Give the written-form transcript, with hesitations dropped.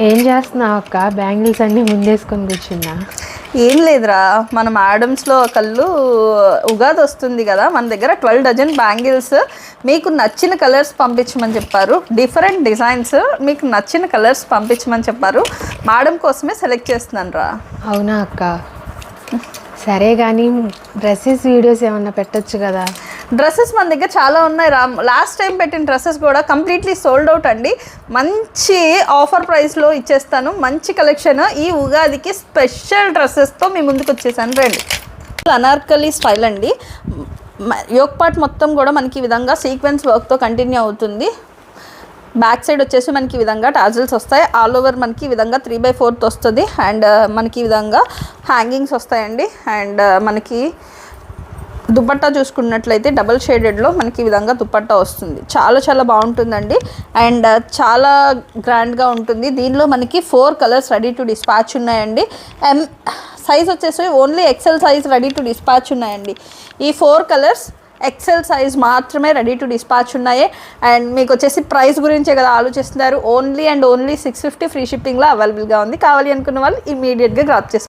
ఏం చేస్తున్నావు అక్క? బ్యాంగిల్స్ అన్నీ ముందేసుకొని కూర్చున్నా. ఏం లేదురా, మన మేడమ్స్లో ఒకళ్ళు ఉగాది వస్తుంది కదా, మన దగ్గర 12 డజన్ బ్యాంగిల్స్ మీకు నచ్చిన కలర్స్ పంపించమని చెప్పారు. డిఫరెంట్ డిజైన్స్ మీకు నచ్చిన కలర్స్ పంపించమని చెప్పారు. మేడం కోసమే సెలెక్ట్ చేస్తున్నాను రా. అవునా అక్క? సరే కానీ డ్రెస్సెస్ వీడియోస్ ఏమన్నా పెట్టచ్చు కదా? డ్రెస్సెస్ మన దగ్గర చాలా ఉన్నాయి రా. లాస్ట్ టైం పెట్టిన డ్రెస్సెస్ కూడా కంప్లీట్లీ సోల్డ్ అవుట్ అండి. మంచి ఆఫర్ ప్రైస్లో ఇచ్చేస్తాను. మంచి కలెక్షన్ ఈ ఉగాదికి స్పెషల్ డ్రెస్సెస్తో మీ ముందుకు వచ్చేసాను. రండి. అనార్కలి స్టైల్ అండి. యోక్ పార్ట్ మొత్తం కూడా మనకి ఈ విధంగా సీక్వెన్స్ వర్క్తో కంటిన్యూ అవుతుంది. బ్యాక్ సైడ్ వచ్చేసి మనకి ఈ విధంగా టాజిల్స్ వస్తాయి. ఆల్ ఓవర్ మనకి ఈ విధంగా 3/4 వస్తుంది. అండ్ మనకి ఈ విధంగా హ్యాంగింగ్స్ వస్తాయండి. అండ్ మనకి దుపట్టా చూసుకున్నట్లయితే డబల్ షేడెడ్లో మనకి ఈ విధంగా దుపట్టా వస్తుంది. చాలా చాలా బాగుంటుందండి. అండ్ చాలా గ్రాండ్గా ఉంటుంది. దీనిలో మనకి 4 కలర్స్ రెడీ టు డిస్పాచ్ ఉన్నాయండి. సైజ్ వచ్చేసి only XL size ready to dispatch ఉన్నాయండి. ఈ 4 కలర్స్ ఎక్సెల్ సైజ్ మాత్రమే రెడీ టు డిస్పాచ్ ఉన్నాయి. అండ్ మీకు వచ్చేసి ప్రైస్ గురించే కదా ఆలోచిస్తున్నారు. ఓన్లీ 650 ఫ్రీ షిప్పింగ్లో అవైలబుల్గా ఉంది. కావాలి అనుకున్న వాళ్ళు ఇమీడియట్గా గ్రాప్ చేసుకోండి.